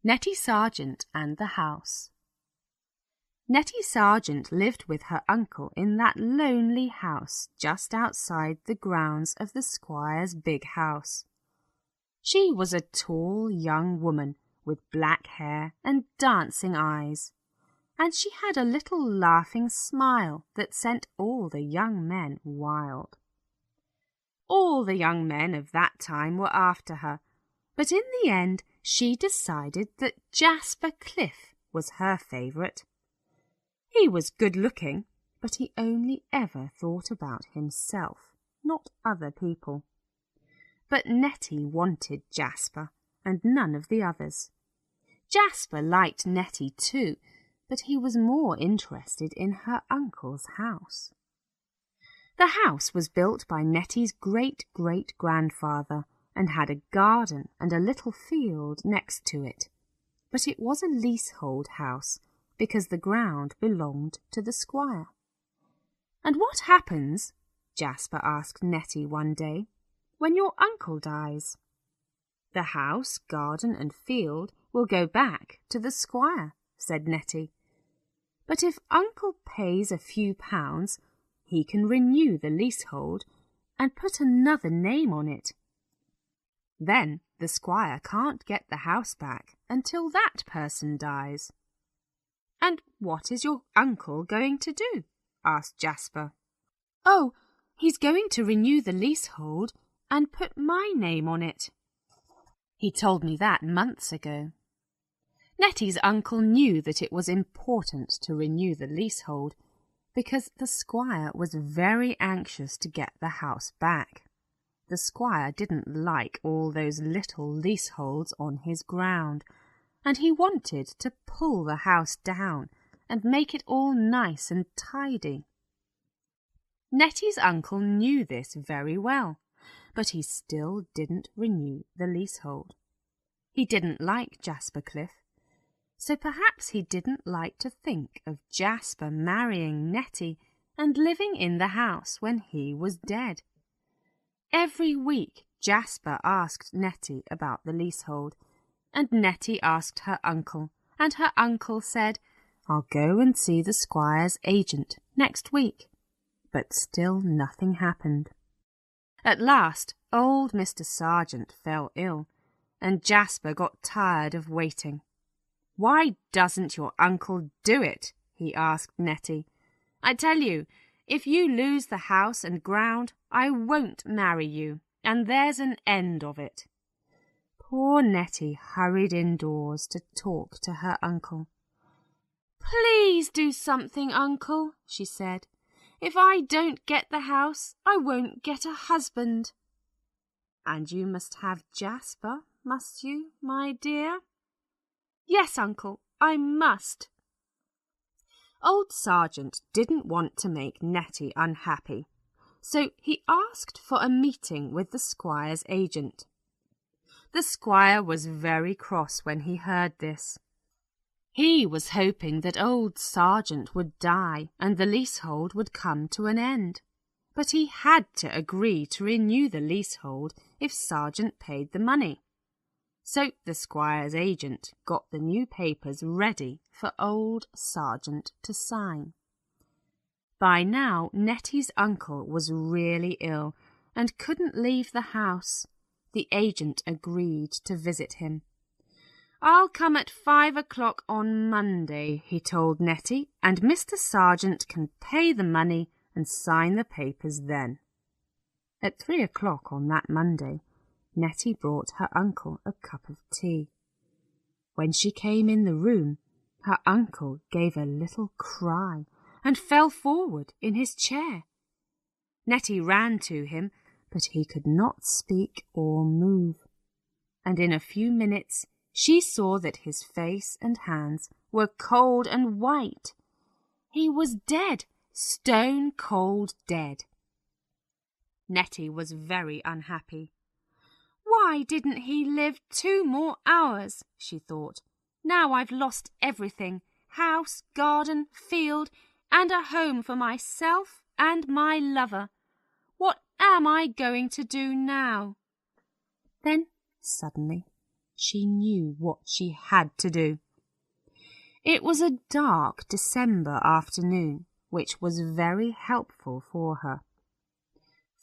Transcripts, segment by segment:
Nettie Sargent and the House. Nettie Sargent lived with her uncle in that lonely house just outside the grounds of the squire's big house. She was a tall young woman with black hair and dancing eyes, and she had a little laughing smile that sent all the young men wild. All the young men of that time were after her, but in the end she decided that Jasper Cliff was her favourite. He was good-looking, but he only ever thought about himself, not other people. But Nettie wanted Jasper, and none of the others. Jasper liked Nettie too, but he was more interested in her uncle's house. The house was built by Nettie's great-great-grandfather, and had a garden and a little field next to it. But it was a leasehold house, because the ground belonged to the squire. "And what happens," Jasper asked Nettie one day, "when your uncle dies?" "The house, garden and field will go back to the squire," said Nettie. "But if uncle pays a few pounds, he can renew the leasehold and put another name on it. Then the squire can't get the house back until that person dies." "And what is your uncle going to do?" asked Jasper. "Oh, he's going to renew the leasehold and put my name on it. He told me that months ago." Nettie's uncle knew that it was important to renew the leasehold, because the squire was very anxious to get the house back. The squire didn't like all those little leaseholds on his ground, and he wanted to pull the house down and make it all nice and tidy. Nettie's uncle knew this very well, but he still didn't renew the leasehold. He didn't like Jasper Cliff, so perhaps he didn't like to think of Jasper marrying Nettie and living in the house when he was dead. Every week Jasper asked Nettie about the leasehold, and Nettie asked her uncle, and her uncle said, "I'll go and see the squire's agent next week." But still nothing happened. At last old Mr. Sargent fell ill, and Jasper got tired of waiting. "Why doesn't your uncle do it?" he asked Nettie. "I tell you, if you lose the house and ground, I won't marry you, and there's an end of it." Poor Nettie hurried indoors to talk to her uncle. "Please do something, uncle," she said. "If I don't get the house, I won't get a husband." "And you must have Jasper, must you, my dear?" "Yes, uncle, I must." Old Sargent didn't want to make Nettie unhappy, so he asked for a meeting with the squire's agent. The squire was very cross when he heard this. He was hoping that old Sargent would die and the leasehold would come to an end. But he had to agree to renew the leasehold if Sargent paid the money. So the squire's agent got the new papers ready for old Sargent to sign. By now Nettie's uncle was really ill and couldn't leave the house. The agent agreed to visit him. "I'll come at 5 o'clock on Monday," he told Nettie, "and Mr. Sargent can pay the money and sign the papers then." At 3 o'clock on that Monday, Nettie brought her uncle a cup of tea. When she came in the room, her uncle gave a little cry and fell forward in his chair. Nettie ran to him, but he could not speak or move, and in a few minutes she saw that his face and hands were cold and white. He was dead, stone cold dead. Nettie was very unhappy. "Why didn't he live 2 more hours?" she thought. "Now I've lost everything, house, garden, field, and a home for myself and my lover. What am I going to do now?" Then, suddenly, She knew what she had to do. It was a dark December afternoon, which was very helpful for her.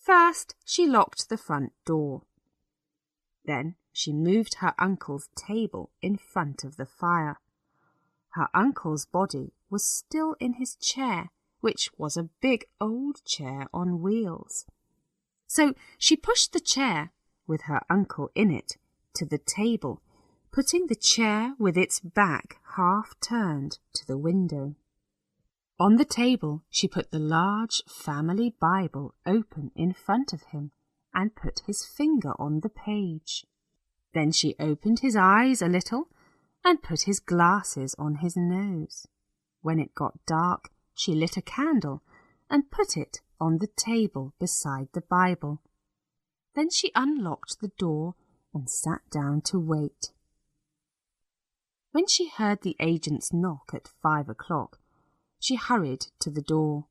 First, she locked the front door. Then she moved her uncle's table in front of the fire. Her uncle's body was still in his chair, which was a big old chair on wheels. So she pushed the chair, with her uncle in it, to the table, putting the chair with its back half turned to the window. On the table she put the large family Bible open in front of him and put his finger on the page. Then she opened his eyes a little and put his glasses on his nose. When it got dark, she lit a candle and put it on the table beside the Bible. Then she unlocked the door and sat down to wait. When she heard the agent's knock at 5 o'clock, she hurried to the door.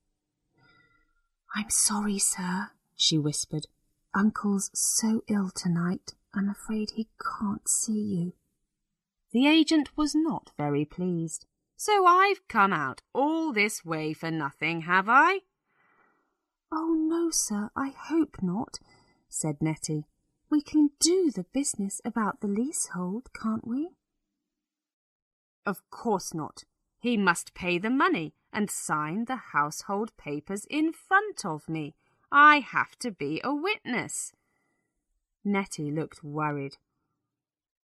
"I'm sorry, sir," she whispered. "Uncle's so ill tonight, I'm afraid he can't see you." The agent was not very pleased. "So I've come out all this way for nothing, have I?" "Oh, no, sir, I hope not," said Nettie. "We can do the business about the leasehold, can't we?" "Of course not. He must pay the money and sign the household papers in front of me. I have to be a witness." Nettie looked worried.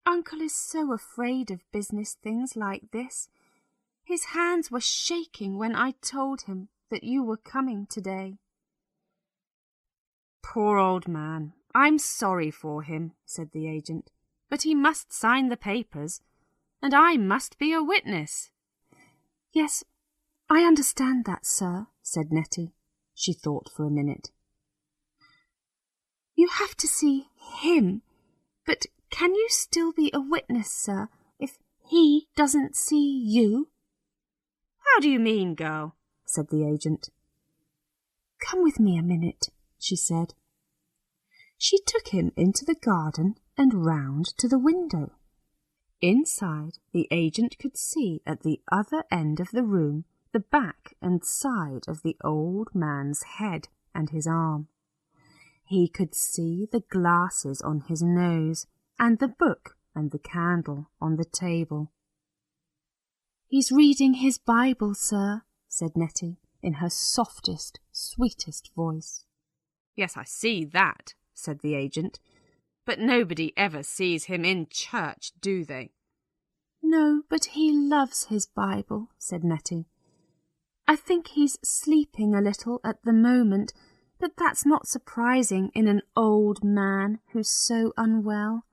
"Uncle is so afraid of business things like this. His hands were shaking when I told him that you were coming today." "Poor old man. I'm sorry for him," said the agent. "But he must sign the papers, and I must be a witness." "Yes, I understand that, sir," said Nettie. She thought for a minute. "You have to see him, but can you still be a witness, sir, if he doesn't see you?" "How do you mean, girl?" said the agent. "Come with me a minute," she said. She took him into the garden and round to the window. Inside, the agent could see at the other end of the room the back and side of the old man's head and his arm. He could see the glasses on his nose and the book and the candle on the table. "He's reading his Bible, sir," said Nettie in her softest, sweetest voice. "Yes, I see that," said the agent. "But nobody ever sees him in church, do they?" "No, but he loves his Bible," said Nettie. "I think he's sleeping a little at the moment, but that's not surprising in an old man who's so unwell.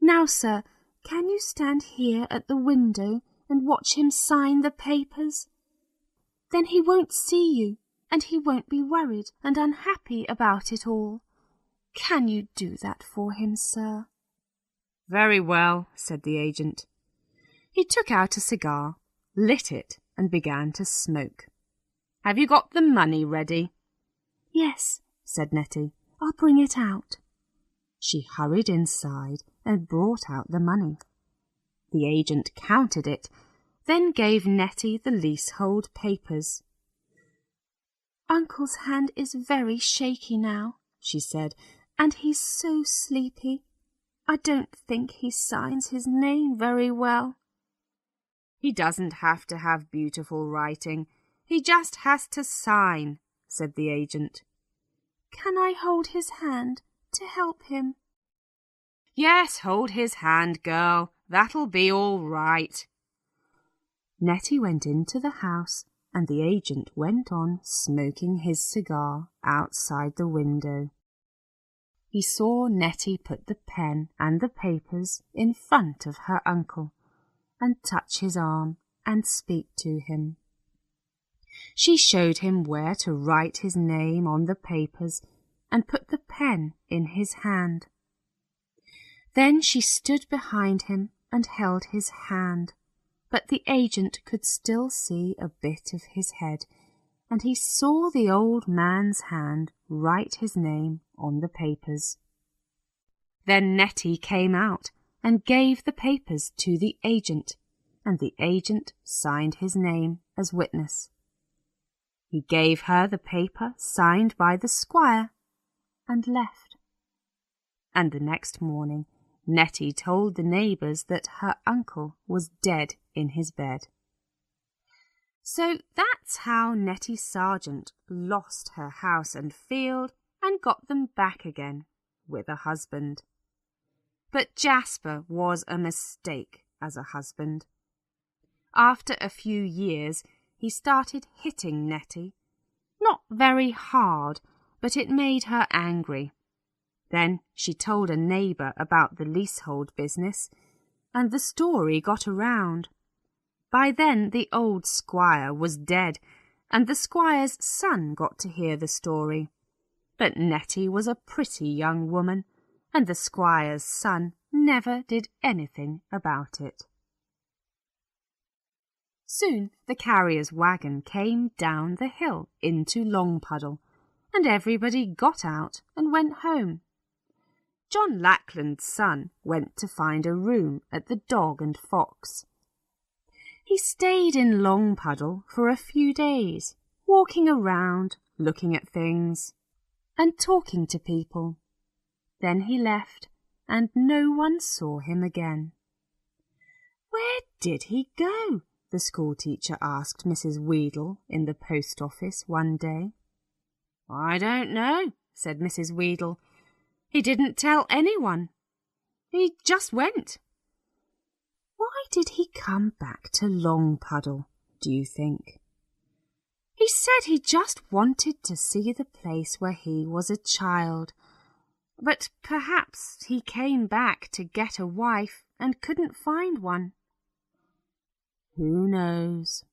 Now, sir, can you stand here at the window and watch him sign the papers? Then he won't see you, and he won't be worried and unhappy about it all. Can you do that for him, sir?" "Very well," said the agent. He took out a cigar, lit it, and began to smoke. "Have you got the money ready?" "Yes," said Nettie. "I'll bring it out." She hurried inside and brought out the money. The agent counted it, then gave Nettie the leasehold papers. "Uncle's hand is very shaky now," she said, "and he's so sleepy. I don't think he signs his name very well." "He doesn't have to have beautiful writing. He just has to sign," said the agent. "Can I hold his hand to help him?" "Yes, hold his hand, girl. That'll be all right." Nettie went into the house, and the agent went on smoking his cigar outside the window. He saw Nettie put the pen and the papers in front of her uncle and touch his arm and speak to him. She showed him where to write his name on the papers and put the pen in his hand. Then she stood behind him and held his hand, but the agent could still see a bit of his head, and he saw the old man's hand write his name on the papers. Then Nettie came out and gave the papers to the agent, and the agent signed his name as witness. He gave her the paper signed by the squire and left. And the next morning Nettie told the neighbours that her uncle was dead in his bed. So that's how Nettie Sargent lost her house and field and got them back again with a husband. But Jasper was a mistake as a husband. After a few years, he started hitting Nettie. Not very hard, but it made her angry. Then she told a neighbour about the leasehold business, and the story got around. By then the old squire was dead, and the squire's son got to hear the story. But Nettie was a pretty young woman, and the squire's son never did anything about it. Soon the carrier's wagon came down the hill into Longpuddle, and everybody got out and went home. John Lackland's son went to find a room at the Dog and Fox. He stayed in Longpuddle for a few days, walking around, looking at things, and talking to people. Then he left, and no one saw him again. "Where did he go?" the schoolteacher asked Mrs. Weedle in the post office one day. "I don't know," said Mrs. Weedle. "He didn't tell anyone. He just went." Why did he come back to Longpuddle, do you think? He said he just wanted to see the place where he was a child. But perhaps he came back to get a wife and couldn't find one. Who knows?